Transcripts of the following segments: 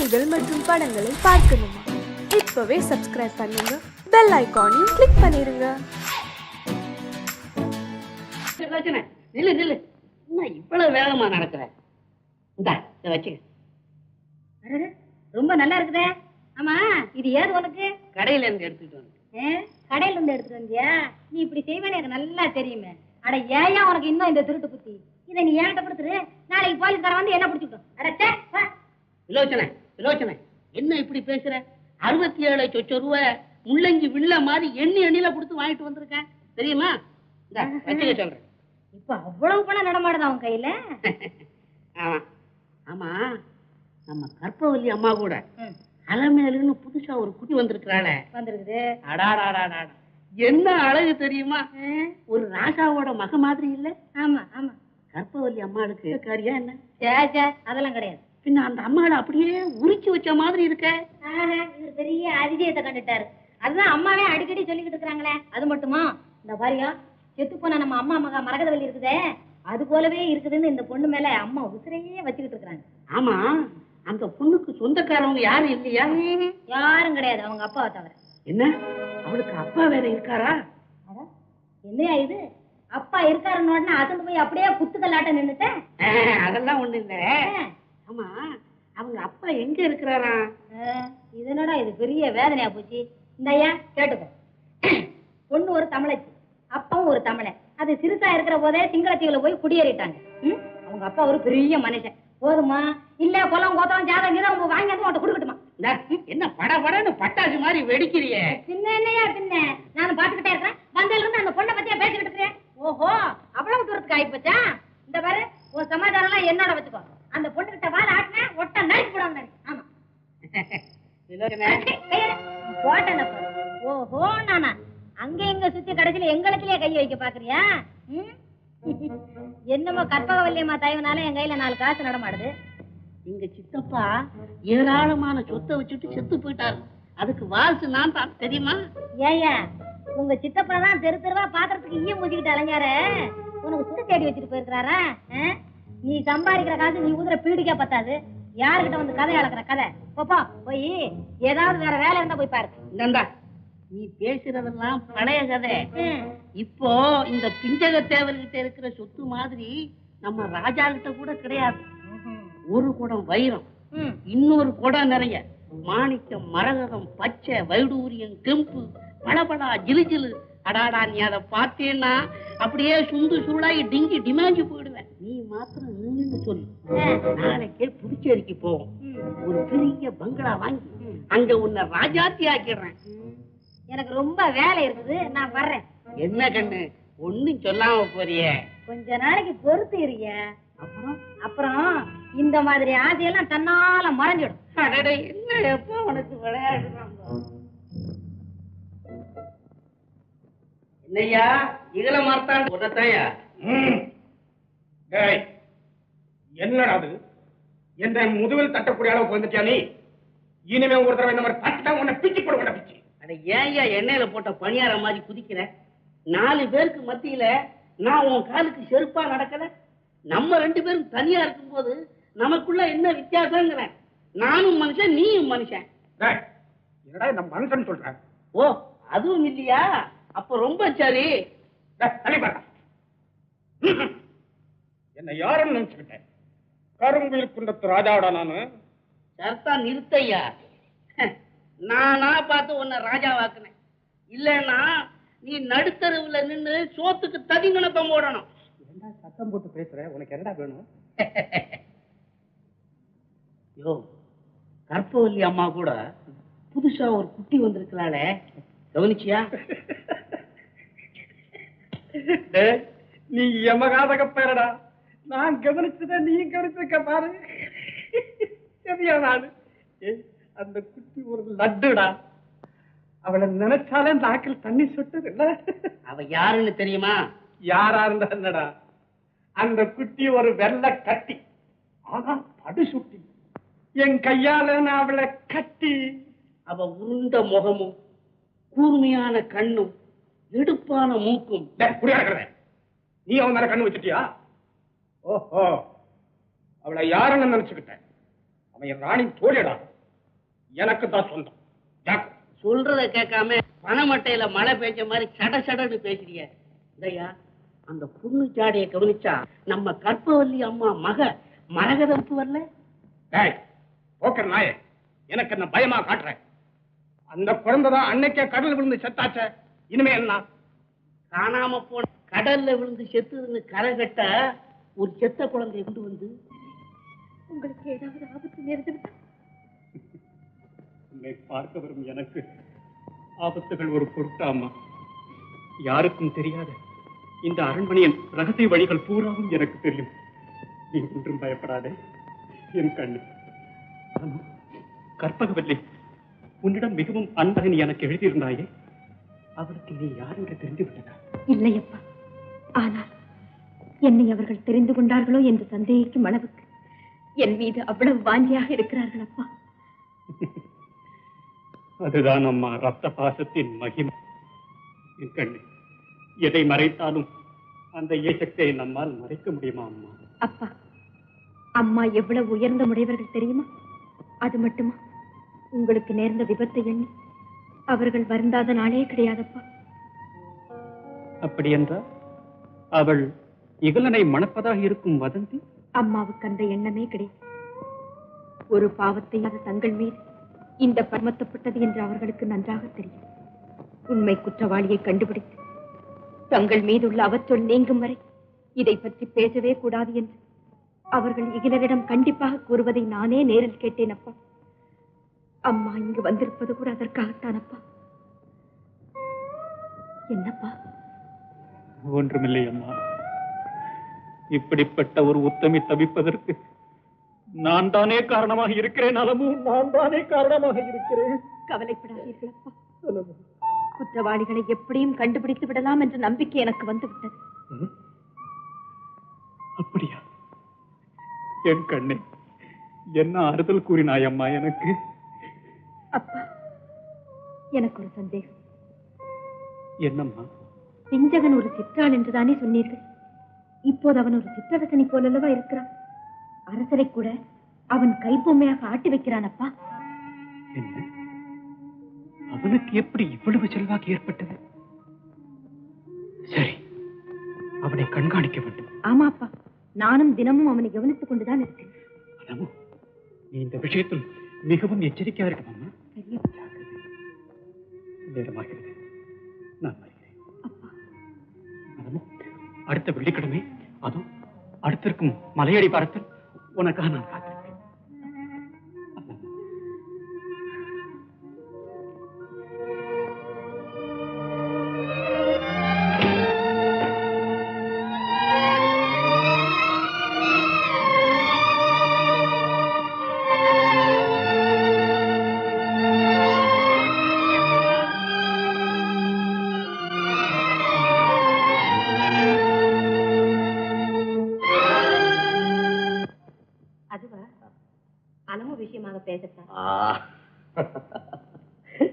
செய்திகள் மற்றும் படங்களை பார்க்கணுமா? இப்பவே சப்ஸ்கிரைப் பண்ணுங்க, பெல் ஐகானையும் கிளிக் பண்ணிருங்க. நில்லு நில்லு, என்ன இவ்வளவு வேகமா நடக்கிற? வச்சுக்க. ரொம்ப நல்லா இருக்குதே. ஆமா, இது ஏது உனக்கு? கடையில இருந்து எடுத்துட்டு வந்து. கடையில இருந்து எடுத்துட்டு வந்தியா? நீ இப்படி செய்வேன்னு எனக்கு நல்லா தெரியுமே. அட ஏயா உனக்கு இன்னும் இந்த திருட்டு புத்தி? இதை நீ ஏன்ட்ட கொடுத்துரு, நாளைக்கு போலீஸ்கார வந்து என்ன பிடிச்சிட்டோம். விலோச்சனை விலோச்சனை, என்ன இப்படி பேசுற? 67 சொச்ச ரூபாய் முள்ளங்கி வில்ல மாதிரி எண்ணில கொடுத்து வாங்கிட்டு வந்திருக்கேன், தெரியுமா? வச்சுக்க சொல்றேன். இப்ப அவ்வளவு பணம் நடமாடுதா உன் கையில? ஆமா ஆமா, நம்ம கற்பவல்லி அம்மா கூட அலமேலுன்னு புதுசா ஒரு குட்டி வந்திருக்கிறாளே. வந்திருக்குது. அடாடாடாடா, என்ன அழகு தெரியுமா? ஒரு ராஜாவோட மக மாதிரி இல்ல? ஆமா ஆமா. கற்பவல்லி அம்மாளுக்கு காரியா என்ன? அதெல்லாம் கிடையாது. பின்ன அந்த அம்மாவை அப்படியே உரிச்சு வச்ச மாதிரி இருக்க. இது பெரிய அதிசயத்தை கண்டுட்டாரு. அதுதான் அம்மாவே அடிக்கடி சொல்லிக்கிட்டு இருக்காங்களே. அது மட்டுமா, இந்த பாரியா செத்து போன நம்ம அம்மா மகா மரகதவல்லி இருக்குதே, அது போலவே இருக்குதுன்னு இந்த பொண்ணு மேல அம்மா உசிரையே வச்சுக்கிட்டு இருக்காங்க. ஆமா, அந்த பொண்ணுக்கு சொந்தக்காரவங்க யாரும் இல்லையா? யாரும் கிடையாது, அவங்க அப்பாவை தவிர. என்ன, அவளுக்கு அப்பா வேற இருக்காரா? என்னையா இது, அப்பா இருக்காருன்னு உடனே அசந்து போய் அப்படியே குத்துக்கல்லாட்ட நின்னுட்டேன். அதெல்லாம் ஒண்ணு இல்ல. ஆமா, அவங்க அப்பா எங்க இருக்கிறாரா? இதனடா இது பெரிய வேதனையா போச்சு. இந்த ஐயா கேட்டுக்கோ. பொண்ணு ஒரு தமிழச்சி, அப்பாவும் ஒரு தமிழன். அது சிறுசா இருக்கிற போதே சிங்களத்தீவுல போய் குடியேறிட்டாங்க. அவங்க அப்பா ஒரு பெரிய மனுஷன். போதுமா? இல்ல கொலம் கோத்தம் ஜாதகம் கீதம் வாங்கி வந்து உன்ட்ட கொடுக்கட்டுமா? என்ன படபடன்னு பட்டாசு மாதிரி வெடிக்கிறியே? பின்ன என்னையா பின்ன, நான் பாத்துக்கிட்டே இருக்கேன். வந்ததுல இருந்து அந்த பொண்ணை பத்தியா பேசிக்கிட்டு இருக்கேன். ஓஹோ, அவ்வளவு தூரத்துக்கு ஆயிப்போச்சா? இந்த பாரு, உன் சமாதானம் எல்லாம் என்னோட வச்சுக்கோ. அந்த பொண்ணு கிட்ட வாழ ஆட்டின ஒட்ட நடிச்சு போடாங்க. ஆமா போட்டேன். ஓஹோ, நானா அங்க எங்க சுத்தி கடைசியில எங்களுக்குலயே கை வைக்க பாக்குறியா? என்னமோ கற்பகவல்லியம்மா தயவுனால என் கையில 4 காசு நடமாடுது. எங்க சித்தப்பா ஏராளமான சொத்தை வச்சுட்டு செத்து போயிட்டாரு. அதுக்கு வாசு நான் தான், தெரியுமா? ஏயா, உங்க சித்தப்பா தான் தெரு தெருவா பாத்திரத்துக்கு ஈயம் ஊதிக்கிட்டு அலைஞ்சாரு. உனக்கு சுடு தேடி வச்சுட்டு போயிருக்கிறாரா? நீ சம்பாதிக்கிற காசு நீ ஊதுற பீடிக்கா பத்தாது. யாருக்கிட்ட வந்து கதை அளக்குற கதை? போப்பா, போய் ஏதாவது வேற வேலை இருந்தா போய் பாரு. இந்தா, நீ பேசுறதெல்லாம் பழைய கதை. இப்போ இந்த பிஞ்சக தேவர்கிட்ட இருக்கிற சொத்து மாதிரி நம்ம ராஜா கிட்ட கூட கிடையாது. ஒரு குடம் வைரம், இன்னொரு குடம் நிறைய மாணிக்கம், மரகதம், பச்சை, வைடூரியம், கெம்பு, பளபளா, ஜிலுஜிலு. அடாடா, நீ அதை பார்த்தேன்னா அப்படியே சுண்டு சுருளாகி டிங்கி டிமாஞ்சி போயிடுவேன். நீ மாத்திரம் நின்று சொல்லு, நாளைக்கே புதுச்சேரிக்கு போவோம். ஒரு பெரிய பங்களா வாங்கி அங்க உன்னை ராஜாத்தி ஆக்கிடுறேன். எனக்கு ரொம்ப வேலை இருக்குது, நான் வர்றேன். என்ன கண்ணு, ஒண்ணும் சொல்லாம போறியே? கொஞ்ச நாளைக்கு பொறுத்து இருக்க. அப்புறம் இந்த மாதிரி ஆசையெல்லாம் தன்னால மறைஞ்சிடும். என்ன எப்போ உனக்கு விளையாடுறாங்க? என்னையா இகல மார்த்தான் உடத்தையா? என்னடா அது? என்ற முதுவில் தட்டக்கூடிய அளவுக்கு வந்துட்டியா நீ? இனிமே ஒரு தடவை இந்த மாதிரி தட்டா உன்னை பிச்சு போட பிச்சு. அட ஏன்யா எண்ணெயில போட்ட பணியார மாதிரி குதிக்கிற? 4 பேருக்கு மத்தியில நான் உன் காலுக்கு செருப்பா நடக்கல? நம்ம 2 பேரும் தனியா இருக்கும் போது நமக்குள்ள என்ன வித்தியாசங்கிறேன். நானும் மனுஷன், நீயும் மனுஷன். என்னடா நம்ம மனுஷன் சொல்ற? ஓ, அதுவும் இல்லையா? அப்ப ரொம்ப சரி. என்ன யாருன்னு நினைச்சுக்கிட்டேன்? கரும்புயில் குண்டத்து ராஜாவோட நானு. சர்த்தா நிறுத்தையா. நானா பார்த்து உன்னை ராஜாவாக்குனேன். இல்லன்னா நீ நடுத்தருவுல நின்று சோத்துக்கு ததிங்கணப்பம் போடணும். என்ன சத்தம் போட்டு பேசுற? உனக்கு என்னடா வேணும்? யோ, கற்பவல்லி அம்மா கூட புதுசா ஒரு குட்டி வந்திருக்கிறாளே, கவனிச்சியா? நீ எமகாதக பேரடா. நான் கவனிச்சத நீ கவனிச்சிருக்க பாரு. சரியா நாடு? அந்த குட்டி ஒரு லட்டுடா. அவளை நினைச்சாலே நாக்கில் தண்ணி சொட்டது இல்ல. அவ யாருன்னு தெரியுமா? யாரா இருந்தா என்னடா, அந்த குட்டி ஒரு வெள்ளை கட்டி. ஆனா படு சுட்டி. என் கையால நான் அவளை கட்டி. அவ உருண்ட முகமும் கூர்மையான கண்ணும் எடுப்பான மூக்கும். நீ அவன் மேல கண்ணு வச்சுட்டியா? ஓஹோ, அவளை யாருன்னு நினைச்சுக்கிட்டேன். அவன் என் ராணி தோழிடா. எனக்கு தான் சொந்தம். ஜாக்கிரதை. சொல்றத கேட்காம பனமட்டையில மழை பெய்ஞ்ச மாதிரி சட சடன்னு பேசுறிய. இல்லையா அந்த புண்ணு ஜாடைய கவனிச்சா நம்ம கற்பவல்லி அம்மா மக மரகதப்பு வரல. டேய், போக்கர் நாயே, எனக்கு என்ன பயமா காட்டுறேன்? அந்த குழந்தைதான் அன்னைக்கே கடல் விழுந்து செத்தாச்ச. இனிமே என்ன? காணாம போன கடல்ல விழுந்து செத்துன்னு கரை கட்ட ஒரு செத்த குழந்தைய கொண்டு வந்து உங்களுக்கு ஏதாவது ஆபத்து நேர்ந்துவிட்டா? உன்னை பார்க்க வரும் எனக்கு ஆபத்துகள் ஒரு பொருட்டாமா? யாருக்கும் தெரியாத இந்த அரண்மனையின் ரகசிய வழிகள் பூராவும் எனக்கு தெரியும். நீ ஒன்றும் பயப்படாதே என் கண்ணு. கற்பகவல்லி, உன்னிடம் மிகவும் அன்பகை நீ எனக்கு எழுதியிருந்தாயே, அவளுக்கு நீ யார் என்று தெரிந்து விட்டதா? இல்லையப்பா. ஆனால் என்னை அவர்கள் தெரிந்து கொண்டார்களோ என்று சந்தேகிக்கும் அளவுக்கு என் மீது அவ்வளவு வாஞ்சியாக இருக்கிறார்கள் அப்பா. அதுதான் அம்மா ரத்த பாசத்தின் மகிமை. என் கண்ணு, எதை மறைத்தாலும் அந்த ஏசத்தை நம்மால் மறைக்க முடியுமா அம்மா? அப்பா, அம்மா எவ்வளவு உயர்ந்த முடையவர்கள் தெரியுமா? அது மட்டுமா, உங்களுக்கு நேர்ந்த விபத்தை எண்ணி அவர்கள் வருந்தாத நாளே கிடையாதப்பா. அப்படி என்றால் அவள் இகலனை மணப்பதாக இருக்கும் வதந்தி? அம்மாவுக்கு அந்த எண்ணமே கிடையாது. ஒரு பாவத்தை அது தங்கள் மீது இந்த பர்மத்தப்பட்டது என்று அவர்களுக்கு நன்றாக தெரியும். உண்மை குற்றவாளியை கண்டுபிடித்து தங்கள் மீதுள்ள அவச்சொல் நீங்கும் வரை இதை பற்றி பேசவே கூடாது என்று அவர்கள் இகிலரிடம் கண்டிப்பாக கூறுவதை நானே நேரில் கேட்டேன் அப்பா. அம்மா இங்கு வந்திருப்பது கூட அதற்காகத்தான் அப்பா. என்னப்பா? ஒன்றுமில்லை அம்மா. இப்படிப்பட்ட ஒரு உத்தமி தவிப்பதற்கு நான் தானே காரணமாக இருக்கிறேன். அளவும் நான் தானே காரணமாக இருக்கிறேன். கவலைப்படாதீர்கள் அப்பா. குற்றவாளிகளை எப்படியும் கண்டுபிடித்து விடலாம் என்ற நம்பிக்கை எனக்கு வந்து விட்டது. அப்படியா? என் கண்ணே, என்ன ஆறுதல் கூறினாய் அம்மா எனக்கு. அப்பா, எனக்கு ஒரு சந்தேகம். என்னம்மா? பிஞ்சகன் ஒரு சிற்றாள் என்றுதானே சொன்னீர்கள். இப்போது அவன் ஒரு சிற்றரசனை போலல்லவா இருக்கிறான். அரசரை கூட அவன் கைப்பொம்மையாக ஆட்டி வைக்கிறான் அப்பா. என்ன? அவனுக்கு எப்படி இவ்வளவு செல்வாக்கு ஏற்பட்டது? சரி, அவனை கண்காணிக்க வேண்டும். ஆமாப்பா, நானும் தினமும் அவனை கவனித்துக் கொண்டுதான் இருக்கேன். அனமு, நீ இந்த விஷயத்தில் மிகவும் எச்சரிக்கையா இருக்கணும் அம்மா. நேரமாகிறது, நான் வருகிறேன். அப்பா, அனமு, அடுத்த வெள்ளிக்கிழமை அதுவும் அடுத்திருக்கும் மலையடி பாரத்தில் உனக்காக நான் காத்திருப்பேன்.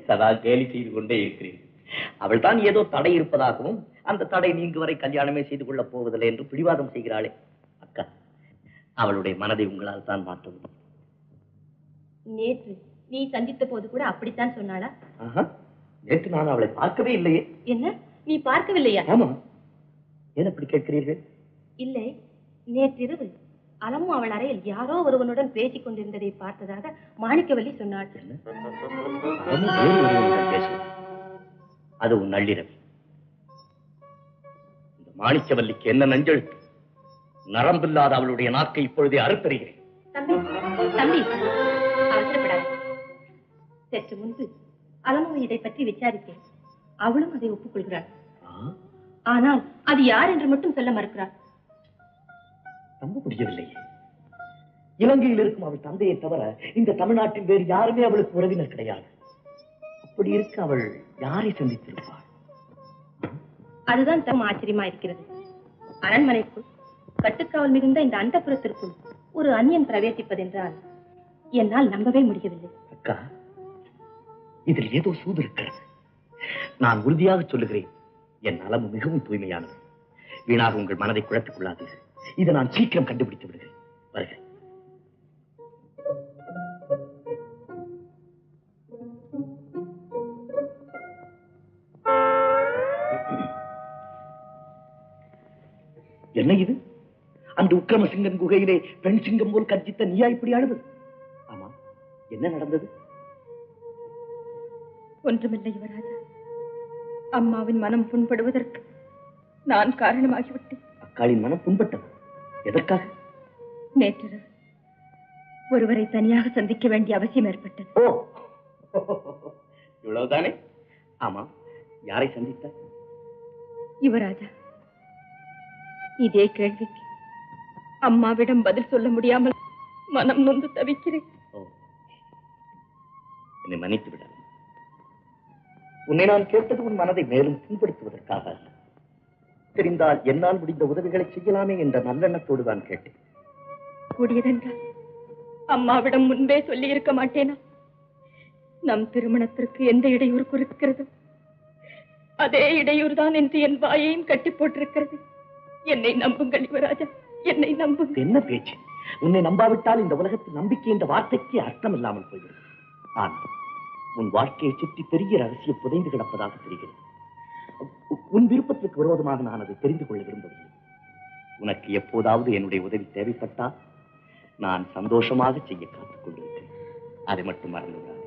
சதா கேலி செய்து கொண்டே இருக்கிறேன். அவள் தான் ஏதோ தடை இருப்பதாகவும் அந்த தடை நீங்கு வரை கல்யாணமே செய்து கொள்ளப் போவதில்லை என்று பிடிவாதம் செய்கிறாளே. அக்கா, அவளுடைய மனதை உங்களால் தான் மாற்ற முடியும். நேற்று நீ சந்தித்த போது கூட அப்படித்தான் சொன்னாளா? நேற்று நான் அவளை பார்க்கவே இல்லையே. என்ன, நீ பார்க்கவில்லையா? ஆமா. ஏன் அப்படி கேட்கிறீர்கள்? இல்லை, நேற்றிரவு அலமு அவள் அறையில் யாரோ ஒருவனுடன் பேசிக் கொண்டிருந்ததை பார்த்ததாக மாணிக்கவல்லி சொன்னாள். அது உன் நள்ளிரவு. இந்த மாணிக்கவல்லிக்கு என்ன நஞ்செழுத்து? நரம்பில்லாத அவளுடைய நாக்கை இப்பொழுதே அறுத்தறிகிறேன். தம்பி, தம்பி, அவசரப்படாது. சற்று முன்பு அலமுவை இதை பற்றி விசாரித்தேன். அவளும் அதை ஒப்புக்கொள்கிறாள். ஆனால் அது யார் என்று மட்டும் சொல்ல மறுக்கிறாள். நம்ப முடியவில்லையே. இலங்கையில் இருக்கும் அவள் தந்தையை தவிர இந்த தமிழ்நாட்டில் வேறு யாருமே அவளுக்கு உறவினர் கிடையாது. அப்படி இருக்க அவள் யாரை சந்தித்திருப்பாள்? அதுதான் தம் ஆச்சரியமா இருக்கிறது. அரண்மனைக்குள் கட்டுக்காவல் மிகுந்த இந்த அந்தப்புறத்திற்குள் ஒரு அந்நியன் பிரவேசிப்பதென்றால் என்னால் நம்பவே முடியவில்லை. அக்கா, இதில் ஏதோ சூது இருக்கிறது. நான் உறுதியாக சொல்லுகிறேன், என் நலம் மிகவும் தூய்மையானது. வீணாக உங்கள் மனதை குழப்பிக் கொள்ளாதீர்கள். இதை நான் சீக்கிரம் கண்டுபிடித்து விடுகிறேன். வருகிறேன். என்ன இது? அன்று உக்கிரமசிங்கன் குகையிலே பெண் சிங்கம் போல் கர்ஜித்த நீயா இப்படி அழுது? ஆமா, என்ன நடந்தது? ஒன்றுமில்லை யுவராஜா. அம்மாவின் மனம் புண்படுவதற்கு நான் காரணமாகிவிட்டேன். அக்காளின் மனம் புண்பட்டது. எதற்காக? நேற்று ஒருவரை தனியாக சந்திக்க வேண்டிய அவசியம் ஏற்பட்டது. ஓ, இவ்வளவுதானே? ஆமா, யாரை சந்தித்தார்? யுவராஜா, இதே கேள்விக்கு அம்மாவிடம் பதில் சொல்ல முடியாமல் மனம் நொந்து தவிக்கிறேன். என்னை மன்னித்து விட. உன்னை நான் கேட்டது உன் மனதை மேலும் புண்படுத்துவதற்காக அல்ல. தெரிந்தால் என்னால் முடிந்த உதவிகளை செய்யலாமே என்ற நல்லெண்ணத்தோடு தான் கேட்டேன். கூடியதென்றால் அம்மாவிடம் முன்பே சொல்லி இருக்க மாட்டேனா? நம் திருமணத்திற்கு எந்த இடையூறு குறிக்கிறது, அதே இடையூறு தான் என்று என் வாயையும் கட்டி போட்டிருக்கிறது. என்னை நம்புங்கள் யுவராஜா, என்னை நம்புங்கள். என்ன பேச்சு? உன்னை நம்பாவிட்டால் இந்த உலகத்தில் நம்பிக்கை என்ற வார்த்தைக்கு அர்த்தம் இல்லாமல் போகிறது. ஆனால் உன் வாழ்க்கையை சுற்றி பெரிய ரகசியம் புதைந்து கிடப்பதாக தெரிகிறது. உன் விருப்பத்திற்கு விரோதமாக நான் அதை தெரிந்து கொள்ள விரும்பவில்லை. உனக்கு எப்போதாவது என்னுடைய உதவி தேவைப்பட்டால் நான் சந்தோஷமாக செய்ய காத்துக் கொண்டிருக்கிறேன். அதை மட்டும் மறந்துவிடாது.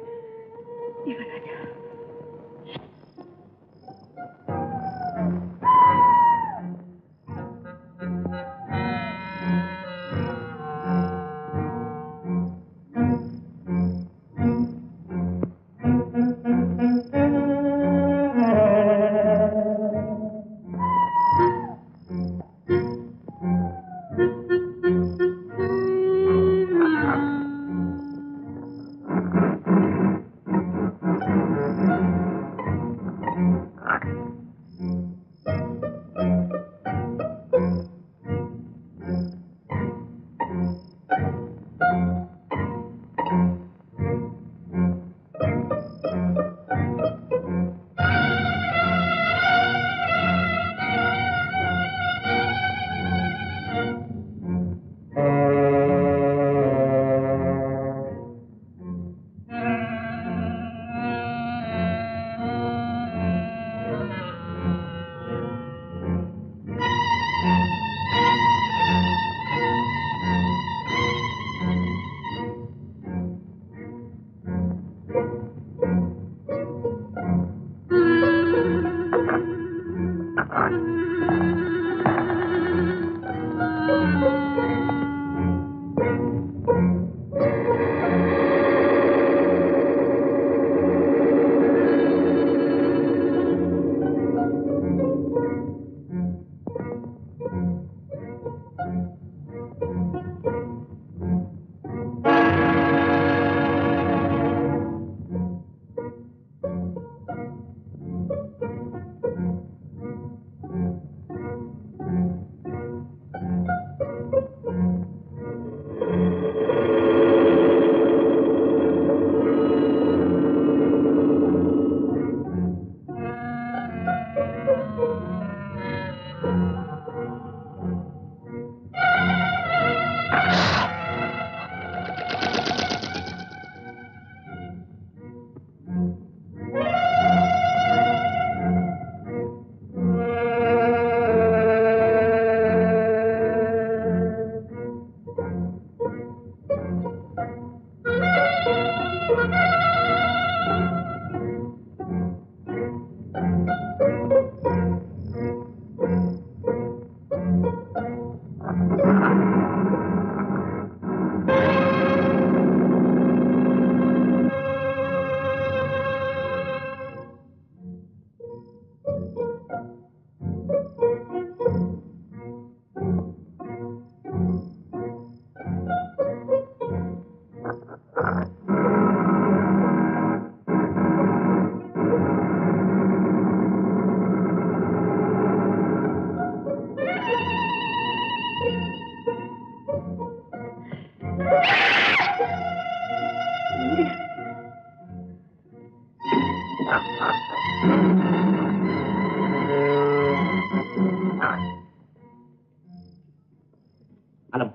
அலம்,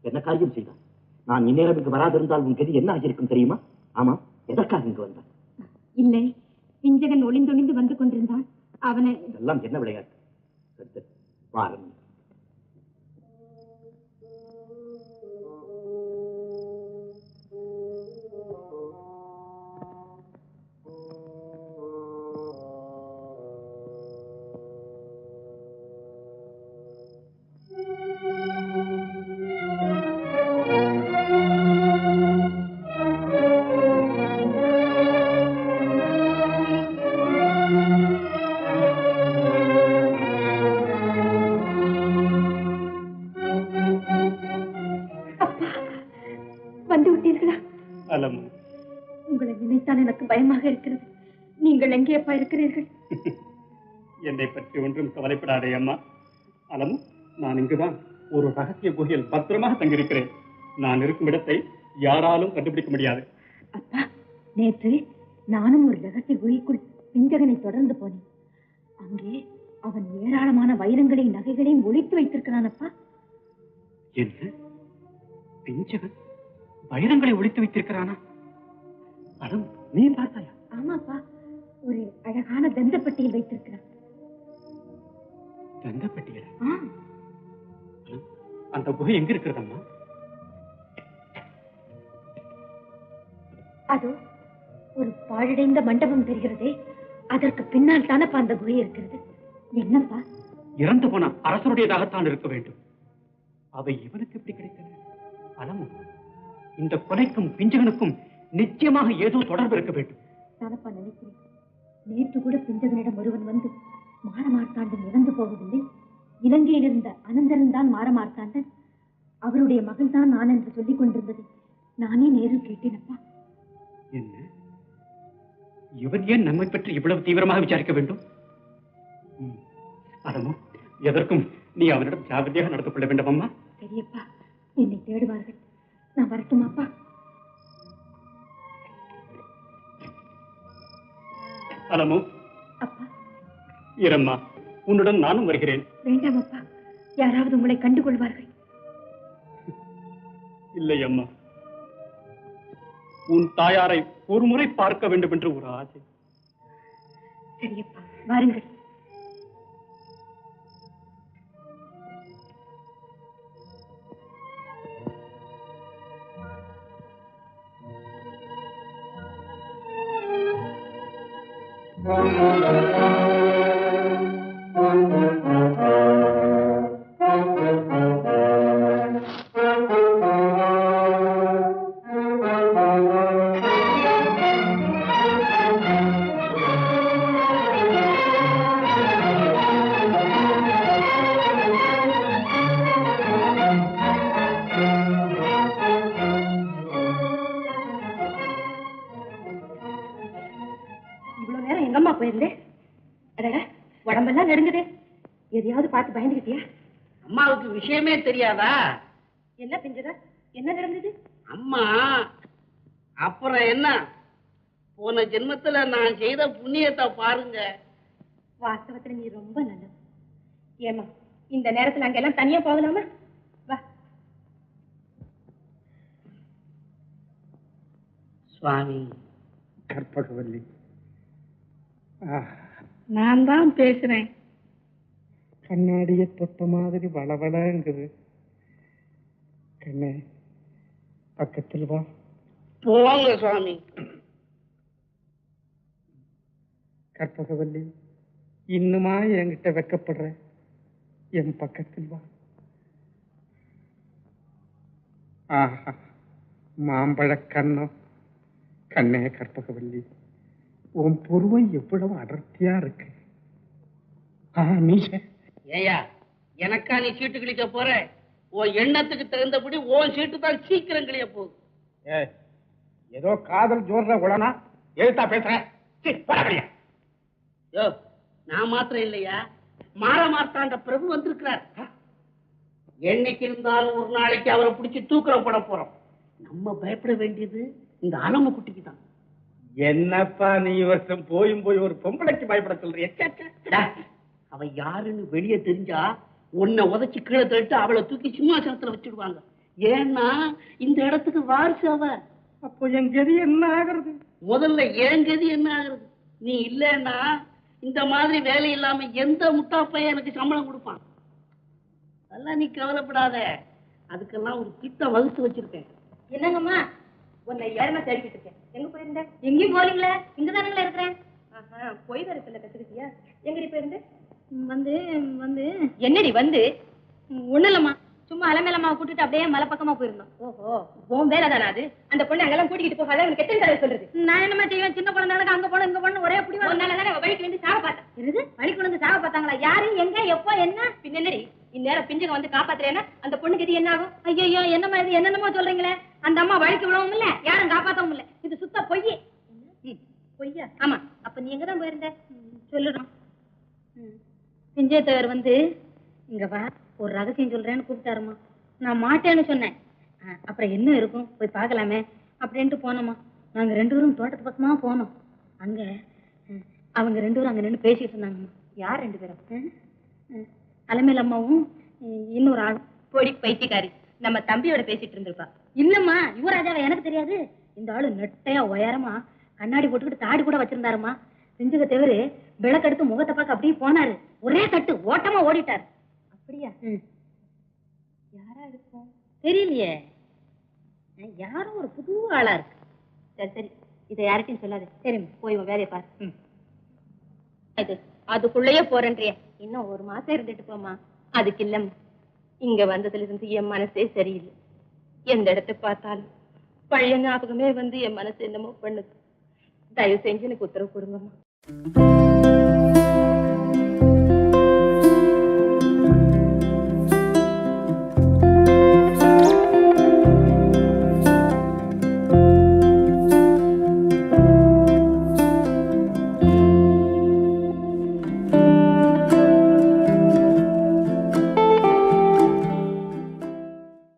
என்ன காரியம் செய்தான்? நான் இந்நேரம் இங்கு வராதிருந்தால் உன் கதி என்ன ஆகியிருக்கும் தெரியுமா? ஆமா, எதற்காக இங்கு வந்தான்? இல்லை, பிஞ்சகன் ஒளிந்தொழிந்து வந்து கொண்டிருந்தான். அவனை எல்லாம் என்ன விளையாட்டு? வாரம் உங்களை நினைத்தான் எனக்கு பயமாக இருக்கிறது. நீங்கள் எங்கேப்பா இருக்கிறீர்கள்? என்னை பற்றி ஒன்றும் கவலைப்படாதே அம்மா. அலமு, நான் இங்குதான் ஒரு ரகசிய குகையில் பத்திரமாக தங்கியிருக்கிறேன். நான் இருக்கும் இடத்தை யாராலும் கண்டுபிடிக்க முடியாது. அப்பா, நேற்று நானும் ஒரு ரகசிய குகைக்குள் பிஞ்சகனை தொடர்ந்து போனேன். அங்கே அவன் ஏராளமான வைரங்களையும் நகைகளையும் ஒளித்து வைத்திருக்கிறான் அப்பா. என்ன? பிஞ்சகன் வைரங்களை ஒளித்து வைத்திருக்கிறானா? அலம், நீ பார்த்தாயா? ஆமாப்பா, ஒரு அழகான தந்தப்பட்டியில் வைத்திருக்கிறான். தந்தப்பட்டியல? ஆ, அந்த குகை எங்க இருக்கிறதம்மா? அதோ ஒரு பாழடைந்த மண்டபம் தெரிகிறதே, அதற்கு பின்னால் தானப்பா அந்த குகை இருக்கிறது. என்னப்பா? இறந்து போன அரசருடையதாகத்தான் இருக்க வேண்டும். அவை இவனுக்கு எப்படி கிடைத்தன? அலமு, இந்த கொலைக்கும் பிஞ்சகனுக்கும் நிச்சயமாக ஏதோ தொடர்பு இருக்க வேண்டும். தானப்பா நினைக்கிறேன். நேற்று கூட பிஞ்சகனிடம் ஒருவன் வந்து மாரமார்த்தாண்டன் இறந்து போகவில்லை, இலங்கையில் இருந்த அனந்தரன் தான் மாரமார்த்தாண்டன், அவருடைய மகள் தான் நான் என்று சொல்லிக் கொண்டிருந்ததை நானே நேரில் கேட்டேனப்பா. என்ன? இவன் ஏன் நம்மை பற்றி இவ்வளவு தீவிரமாக விசாரிக்க வேண்டும்? அலமு, எதற்கும் நீ அவனிடம் ஜாகிரதையாக நடந்து கொள்ள வேண்டும் அம்மா. சரியப்பா, என்னை தேடுவார்கள். நான் வரட்டுமாப்பா? அலமு, அப்பா. இரம்மா, உன்னுடன் நானும் வருகிறேன். வேண்டாம் அப்பா, யாராவது உங்களை கண்டுகொள்வார்கள். இல்லை அம்மா, உன் தாயாரை ஒரு முறை பார்க்க வேண்டும் என்று ஒரு ஆசை. சரியப்பா, வாருங்கள். இவ்வளவு நேரம் எங்கம்மா போயிருந்தேன்? அடடா, உடம்பெல்லாம் நெருங்குதே. எதையாவது பார்த்து பயந்துகிட்டியா? அம்மாவுக்கு விஷயமே தெரியாதா? என்ன பிஞ்சதா? என்ன நடந்தது? அம்மா, அப்புறம் என்ன, போன ஜென்மத்துல நான் செய்த புண்ணியத்தை பாருங்க. வாஸ்தவத்துல நீ ரொம்ப நல்லது. ஏமா, இந்த நேரத்துல அங்க எல்லாம் தனியா போகலாமா? வா. சுவாமி, கற்பகவல்லி, நான் தான் பேசுறேன். கண்ணாடிய தொட்ட மாதிரி வளவளங்குது. கண்ணே, பக்கத்தில் வா. போங்க சுவாமி. கற்பகவல்லி, இன்னுமா என்கிட்ட வெக்கப்படுற? என் பக்கத்தில் வா. ஆஹா, மாம்பழ கண்ணம். கண்ணே கற்பகவல்லி, உன் பொறுமை எவ்வளவு அடர்த்தியா இருக்கு. மீச ஏயா, எனக்கா நீ சீட்டு கிழிக்க போற? உன் எண்ணத்துக்கு தகுந்தபடி உன் சீட்டு தான் சீக்கிரம் கிழிய போகுது. ஏதோ காதல் ஜோர்ற உடனா எழுத்தா பேசுறேன். யோ, நான் மாத்திரம் இல்லையா, மாரமார்த்தாண்ட பிரபு வந்திருக்கிறார். என்னைக்கு இருந்தாலும் ஒரு நாளைக்கு அவரை பிடிச்சி தூக்கில போட போறோம். நம்ம பயப்பட வேண்டியது இந்த அலமு குட்டிக்கு தான். என்னப்பா நீ வருஷம் போயும் போய் ஒரு பொம்பளைக்கு பயப்பட சொல்றிய? அவ யாருன்னு வெளியே தெரிஞ்சா உன்னை உதைச்சு கீழே தள்ளிட்டு அவளை தூக்கி சிம்மாசனத்துல வச்சிடுவாங்க. ஏன்னா இந்த இடத்துக்கு வாரிசு அவ. அப்போ என் கதி என்ன ஆகுறது? முதல்ல என் கதி என்ன ஆகுறது? நீ இல்லன்னா இந்த மாதிரி வேலை இல்லாம எந்த முட்டா பையன் எனக்கு சம்பளம் கொடுப்பான்? அதெல்லாம் நீ கவலைப்படாத, அதுக்கெல்லாம் ஒரு திட்டம் வகுத்து வச்சிருக்கேன். என்னங்கம்மா, உன்னை யாருமா தேடிக்கிட்டு இருக்கேன். எங்க போயிருந்தேன்? எங்கேயும் போறீங்களே, இங்கதானுங்களா இருக்கிறேன். பொய் வரத்துல கத்துக்கிட்டியா? எங்கடி போயிருந்து? வந்து வந்து என்னடி வந்து? ஒண்ணு இல்லம்மா, சும்மா அலமேலம்மா கூட்டிட்டு அப்படியே மலை பக்கமா போயிருந்தோம். ஓஹோ, உன் வேலை தானே அது? அந்த பொண்ணு அங்கெல்லாம் கூட்டிகிட்டு போகாத, உனக்கு எத்தனை தடவை சொல்றது? நான் என்னமா செய்வேன்? சின்ன குழந்தைகளுக்கு அங்க போன இங்க போன ஒரே புடி தானே வழிக்கு வந்து சாக பார்த்தேன். இருது வழிக்கு வந்து சாக பார்த்தாங்களா? யாரு, எங்க, எப்போ, என்ன? பின்ன என்னடி, இந்நேரம் பிஞ்சுங்க வந்து காப்பாத்துறேன்னா அந்த பொண்ணுக்கு இது என்ன ஆகும்? ஐயோ, என்னம்மா இது, என்னென்னமோ சொல்றீங்களே. அந்த அம்மா வழிக்கு விடவும் இல்ல, யாரும் காப்பாத்தவும் இல்ல. இது சுத்த பொய். நீ எங்கதான் போயிருந்த சொல்லுறோம். பிஞ்சத்தவர் வந்து இங்க வா ஒரு ரகசியம் சொல்றேன்னு கூப்பிட்டாருமா. நான் மாட்டேன்னு சொன்னேன். அப்புறம் என்ன இருக்கும் போய் பார்க்கலாமே அப்படின்ட்டு போனோமா. நாங்க 2 பேரும் தோட்டத்து பக்கமா போனோம். அங்க அவங்க 2 பேரும் அங்க நின்று பேசிட்டு இருந்தாங்கம்மா. யார் 2 பேரும்? அலமேல் அம்மாவும் இன்னொரு ஆள். பொடி பைத்தியக்காரி, நம்ம தம்பியோட பேசிட்டு இருந்திருப்பா. இல்லம்மா, யுவராஜாவை எனக்கு தெரியாது. இந்த ஆளு நெட்டையா உயரமா கண்ணாடி போட்டுக்கிட்டு தாடி கூட வச்சிருந்தாருமா. பிஞ்சக தேவரு விளக்கெடுத்து முகத்தை பார்க்க அப்படியே போனாரு. ஒரே தட்டு ஓட்டமா ஓடிட்டாரு. அப்படியா? யாரா இருக்கும் தெரியலையே. யாரும் ஒரு புது ஆளா இருக்கு. சரி சரி, இதை யார்கிட்டயும் சொல்லாது. சரிம்மா, போய் உன் வேலையை பாரு. அது அதுக்குள்ளேயே போறேன்றிய, இன்னும் 1 மாசம் இருந்துட்டு போமா. அதுக்கு இல்லம்மா, இங்க வந்ததுல இருந்து என் மனசே சரியில்லை. எந்த இடத்தை பார்த்தாலும் பழைய ஞாபகமே வந்து என் மனசு என்னமோ பண்ணுது. தயவு செஞ்சு எனக்கு உத்தரவு கொடுங்கம்மா.